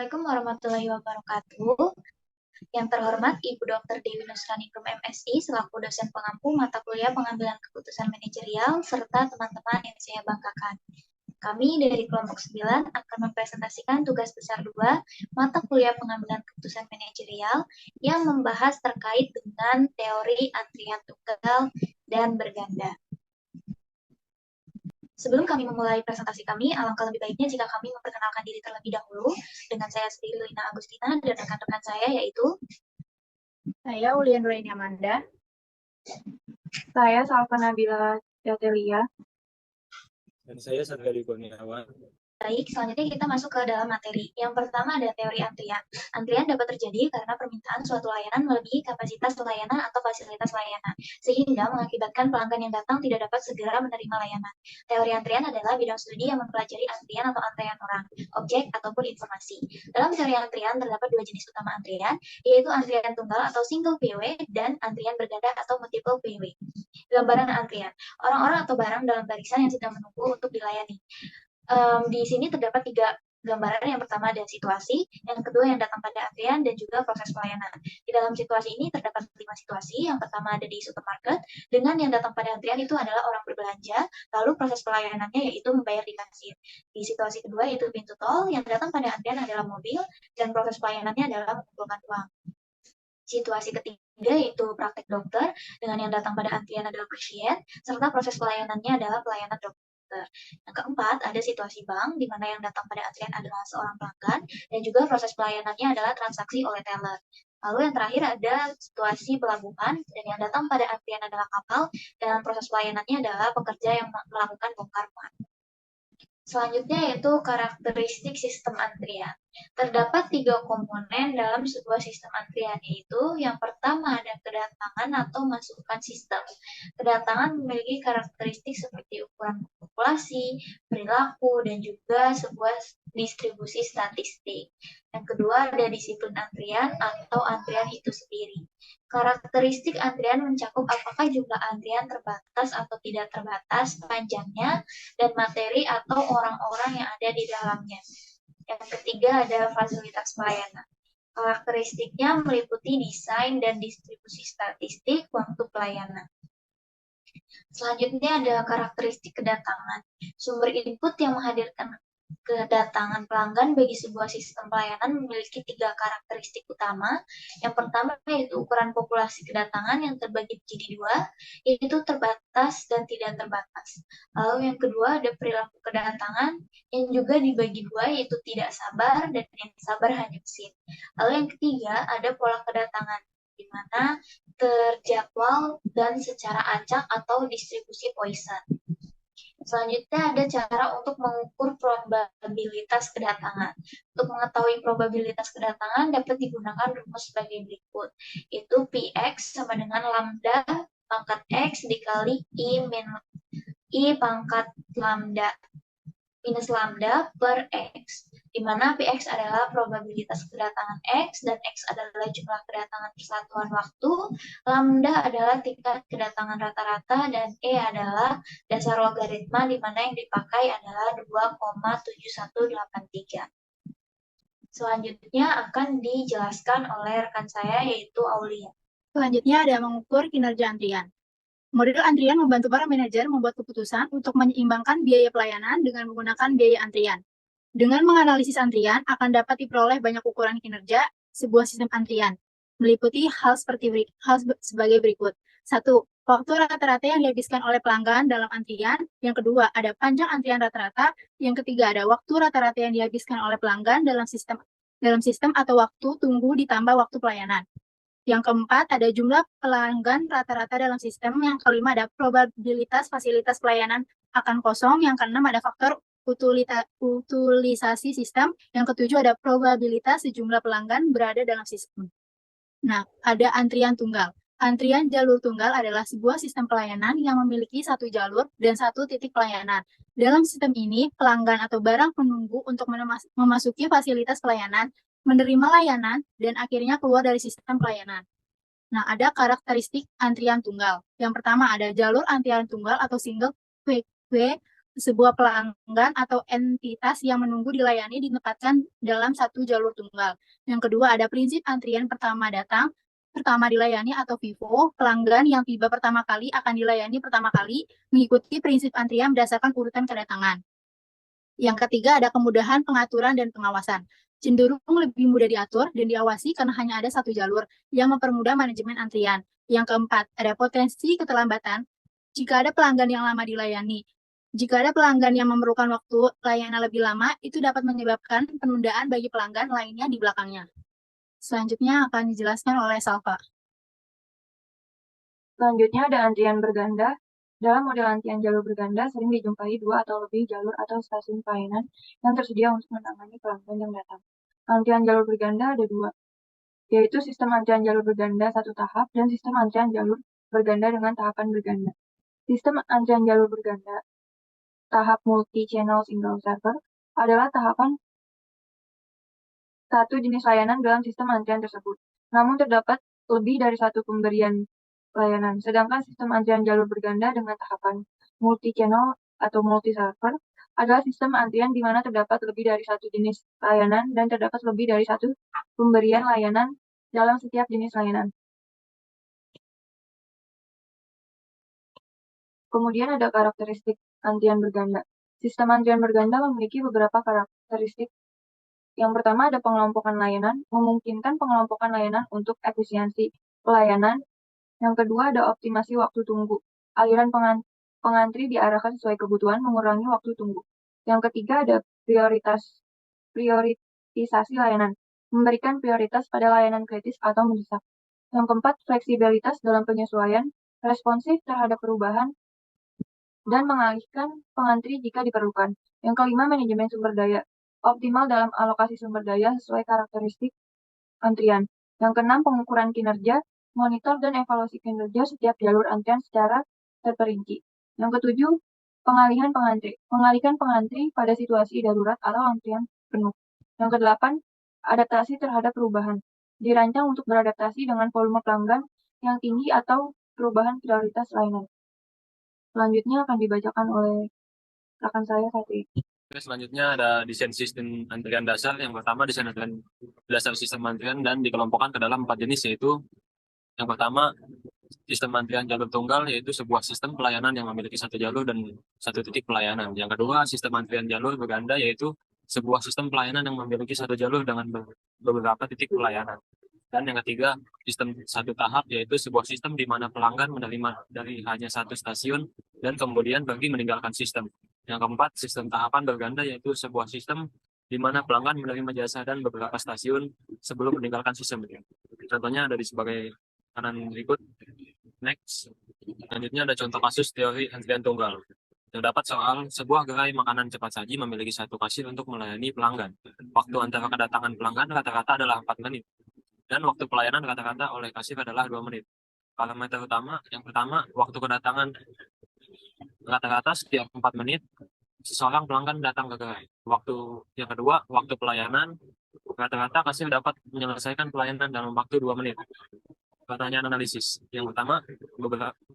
Assalamualaikum warahmatullahi wabarakatuh. Yang terhormat Ibu Dr. Dewi Nusraningrum MSI selaku dosen pengampu mata kuliah pengambilan keputusan manajerial serta teman-teman yang saya banggakan. Kami dari kelompok 9 akan mempresentasikan tugas besar 2 mata kuliah pengambilan keputusan manajerial yang membahas terkait dengan teori antrian tunggal dan berganda. Sebelum kami memulai presentasi kami, alangkah lebih baiknya jika kami memperkenalkan diri terlebih dahulu dengan saya sendiri, Lina Agustina, dan rekan-rekan saya yaitu Saya Ulian Nuraini Amanda. Saya Salva Nabila Jatelia. Dan saya Sargali Kurniawan. Baik, selanjutnya kita masuk ke dalam materi. Yang pertama ada teori antrian. Antrian dapat terjadi karena permintaan suatu layanan melebihi kapasitas layanan atau fasilitas layanan, sehingga mengakibatkan pelanggan yang datang tidak dapat segera menerima layanan. Teori antrian adalah bidang studi yang mempelajari antrian atau antrean orang, objek, ataupun informasi. Dalam teori antrian terdapat dua jenis utama antrian, yaitu antrian tunggal atau single PW dan antrian berganda atau multiple PW. Gambaran antrian. Orang-orang atau barang dalam barisan yang sedang menunggu untuk dilayani. Di sini terdapat tiga gambaran. Yang pertama ada situasi, yang kedua yang datang pada antrian, dan juga proses pelayanan. Di dalam situasi ini terdapat 5 situasi. Yang pertama ada di supermarket, dengan yang datang pada antrian itu adalah orang berbelanja, lalu proses pelayanannya yaitu membayar di kasir. Di situasi kedua yaitu pintu tol, yang datang pada antrian adalah mobil, dan proses pelayanannya adalah mengumpulkan uang. Situasi ketiga yaitu praktek dokter, dengan yang datang pada antrian adalah pasien, serta proses pelayanannya adalah pelayanan dokter. Yang keempat, ada situasi bank, di mana yang datang pada antrian adalah seorang pelanggan, dan juga proses pelayanannya adalah transaksi oleh teller. Lalu yang terakhir ada situasi pelabuhan, dan yang datang pada antrian adalah kapal, dan proses pelayanannya adalah pekerja yang melakukan bongkar muat. Selanjutnya yaitu karakteristik sistem antrian. Terdapat 3 komponen dalam sebuah sistem antrian, yaitu yang pertama ada kedatangan atau masukan sistem. Kedatangan memiliki karakteristik seperti ukuran populasi, perilaku, dan juga sebuah distribusi statistik. Yang kedua ada disiplin antrian atau antrian itu sendiri. Karakteristik antrian mencakup apakah jumlah antrian terbatas atau tidak terbatas, panjangnya, dan materi atau orang-orang yang ada di dalamnya. Yang ketiga ada fasilitas pelayanan. Karakteristiknya meliputi desain dan distribusi statistik waktu pelayanan. Selanjutnya ada karakteristik kedatangan. Sumber input yang menghadirkan kedatangan pelanggan bagi sebuah sistem pelayanan memiliki 3 karakteristik utama. Yang pertama yaitu ukuran populasi kedatangan yang terbagi menjadi 2, yaitu terbatas dan tidak terbatas. Lalu yang kedua ada perilaku kedatangan yang juga dibagi 2, yaitu tidak sabar dan yang sabar hanya mesin. Lalu yang ketiga ada pola kedatangan, di mana terjadwal dan secara acak atau distribusi Poisson. Selanjutnya ada cara untuk mengukur probabilitas kedatangan. Untuk mengetahui probabilitas kedatangan dapat digunakan rumus sebagai berikut, yaitu Px sama dengan lambda pangkat X dikali I pangkat lambda minus lambda per X, di mana Px adalah probabilitas kedatangan X, dan X adalah jumlah kedatangan persatuan waktu, lambda adalah tingkat kedatangan rata-rata, dan E adalah dasar logaritma, di mana yang dipakai adalah 2,7183. Selanjutnya akan dijelaskan oleh rekan saya, yaitu Aulia. Selanjutnya ada mengukur kinerja antrian. Model antrian membantu para manajer membuat keputusan untuk menyeimbangkan biaya pelayanan dengan menggunakan biaya antrian. Dengan menganalisis antrian, akan dapat diperoleh banyak ukuran kinerja sebuah sistem antrian, meliputi hal sebagai berikut. 1. Waktu rata-rata yang dihabiskan oleh pelanggan dalam antrian. Yang kedua, ada panjang antrian rata-rata. Yang ketiga, ada waktu rata-rata yang dihabiskan oleh pelanggan dalam sistem atau waktu tunggu ditambah waktu pelayanan. Yang keempat, ada jumlah pelanggan rata-rata dalam sistem. Yang kelima, ada probabilitas fasilitas pelayanan akan kosong. Yang keenam, ada faktor utilisasi sistem. Yang ketujuh, ada probabilitas sejumlah pelanggan berada dalam sistem. Nah, ada antrian tunggal. Antrian jalur tunggal adalah sebuah sistem pelayanan yang memiliki satu jalur dan satu titik pelayanan. Dalam sistem ini, pelanggan atau barang penunggu untuk memasuki fasilitas pelayanan, menerima layanan, dan akhirnya keluar dari sistem pelayanan. Nah, ada karakteristik antrian tunggal. Yang pertama ada jalur antrian tunggal atau single QQ sebuah pelanggan atau entitas yang menunggu dilayani ditempatkan dalam satu jalur tunggal. Yang kedua ada prinsip antrian pertama datang, pertama dilayani atau FIFO. Pelanggan yang tiba pertama kali akan dilayani pertama kali mengikuti prinsip antrian berdasarkan urutan kedatangan. Yang ketiga ada kemudahan pengaturan dan pengawasan. Cenderung lebih mudah diatur dan diawasi karena hanya ada satu jalur yang mempermudah manajemen antrian. Yang keempat, ada potensi keterlambatan jika ada pelanggan yang lama dilayani. Jika ada pelanggan yang memerlukan waktu layanan lebih lama, itu dapat menyebabkan penundaan bagi pelanggan lainnya di belakangnya. Selanjutnya akan dijelaskan oleh Salva. Selanjutnya ada antrian berganda. Dalam model antrian jalur berganda sering dijumpai 2 atau lebih jalur atau stasiun pelayanan yang tersedia untuk menangani pelanggan yang datang. Antrian jalur berganda ada 2, yaitu sistem antrian jalur berganda satu tahap dan sistem antrian jalur berganda dengan tahapan berganda. Sistem antrian jalur berganda tahap multi-channel single server adalah tahapan satu jenis layanan dalam sistem antrian tersebut. Namun terdapat lebih dari satu pemberian layanan. Sedangkan sistem antrian jalur berganda dengan tahapan multi-channel atau multi-server adalah sistem antrian di mana terdapat lebih dari satu jenis layanan dan terdapat lebih dari satu pemberian layanan dalam setiap jenis layanan. Kemudian ada karakteristik antrian berganda. Sistem antrian berganda memiliki beberapa karakteristik. Yang pertama ada pengelompokan layanan, memungkinkan pengelompokan layanan untuk efisiensi pelayanan. Yang kedua ada optimasi waktu tunggu. Aliran pengantri diarahkan sesuai kebutuhan, mengurangi waktu tunggu. Yang ketiga ada prioritisasi layanan, memberikan prioritas pada layanan kritis atau mendesak. Yang keempat, fleksibilitas dalam penyesuaian, responsif terhadap perubahan, dan mengalihkan pengantri jika diperlukan. Yang kelima, manajemen sumber daya, optimal dalam alokasi sumber daya sesuai karakteristik antrian. Yang keenam, pengukuran kinerja, monitor dan evaluasi kinerja setiap jalur antrian secara terperinci. Yang ketujuh, mengalihkan pengantri pada situasi darurat atau antrian penuh. Yang kedelapan, adaptasi terhadap perubahan, dirancang untuk beradaptasi dengan volume pelanggan yang tinggi atau perubahan prioritas layanan. Selanjutnya akan dibacakan oleh rekan saya Fatih. Selanjutnya ada desain sistem antrian dasar. Yang pertama desain antrian dasar sistem antrian dan dikelompokkan ke dalam 4 jenis, yaitu yang pertama sistem antrian jalur tunggal, yaitu sebuah sistem pelayanan yang memiliki satu jalur dan satu titik pelayanan. Yang kedua sistem antrian jalur berganda, yaitu sebuah sistem pelayanan yang memiliki satu jalur dengan beberapa titik pelayanan. Dan yang ketiga, sistem satu tahap, yaitu sebuah sistem di mana pelanggan menerima dari hanya satu stasiun dan kemudian pergi meninggalkan sistem. Yang keempat, sistem tahapan berganda, yaitu sebuah sistem di mana pelanggan menerima jasa dan beberapa stasiun sebelum meninggalkan sistem. Contohnya ada di sebagai kanan berikut. Next. Selanjutnya ada contoh kasus teori antrian tunggal. Terdapat soal sebuah gerai makanan cepat saji memiliki satu kasir untuk melayani pelanggan. Waktu antara kedatangan pelanggan rata-rata adalah 4 menit. Dan waktu pelayanan rata-rata oleh kasir adalah 2 menit. Parameter utama, yang pertama, waktu kedatangan rata-rata setiap 4 menit, seseorang pelanggan datang ke gerai. Yang kedua, waktu pelayanan, rata-rata kasir dapat menyelesaikan pelayanan dalam waktu 2 menit. Pertanyaan analisis. Yang pertama,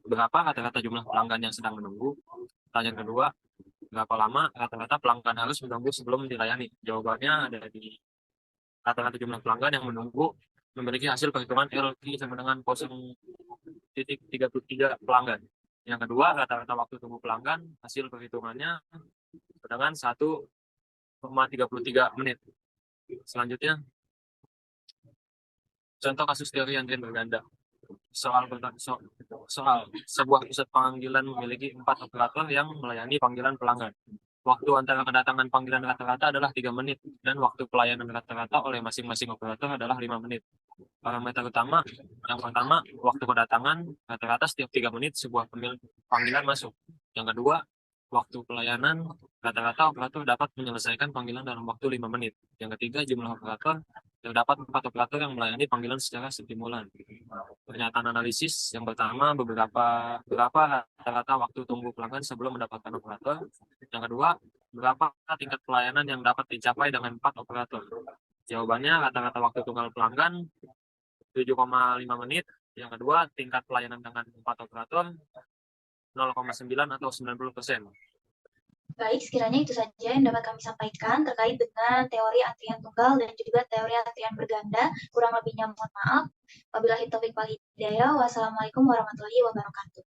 berapa rata-rata jumlah pelanggan yang sedang menunggu? Pertanyaan kedua, berapa lama rata-rata pelanggan harus menunggu sebelum dilayani? Jawabannya ada di rata-rata jumlah pelanggan yang menunggu memiliki hasil perhitungan LQ sama dengan 0,33 pelanggan. Yang kedua, rata-rata waktu tunggu pelanggan, hasil perhitungannya dengan 1,33 menit. Selanjutnya, contoh kasus teori antrian berganda. Soal sebuah pusat panggilan memiliki 4 operator yang melayani panggilan pelanggan. Waktu antara kedatangan panggilan rata-rata adalah 3 menit dan waktu pelayanan rata-rata oleh masing-masing operator adalah 5 menit. Parameter utama, yang pertama, waktu kedatangan rata-rata setiap 3 menit sebuah panggilan masuk. Yang kedua, waktu pelayanan rata-rata operator dapat menyelesaikan panggilan dalam waktu 5 menit. Yang ketiga, jumlah operator, terdapat 4 operator yang melayani panggilan secara stimulan. Pernyataan analisis, yang pertama, berapa rata-rata waktu tunggu pelanggan sebelum mendapatkan operator. Yang kedua, berapa tingkat pelayanan yang dapat dicapai dengan 4 operator. Jawabannya, rata-rata waktu tunggal pelanggan 7,5 menit. Yang kedua, tingkat pelayanan dengan 4 operator 0,9 atau 90%. Baik, sekiranya itu saja yang dapat kami sampaikan terkait dengan teori antrian tunggal dan juga teori antrian berganda. Kurang lebihnya mohon maaf. Wabillahi taufiq wal hidayah. Wassalamualaikum warahmatullahi wabarakatuh.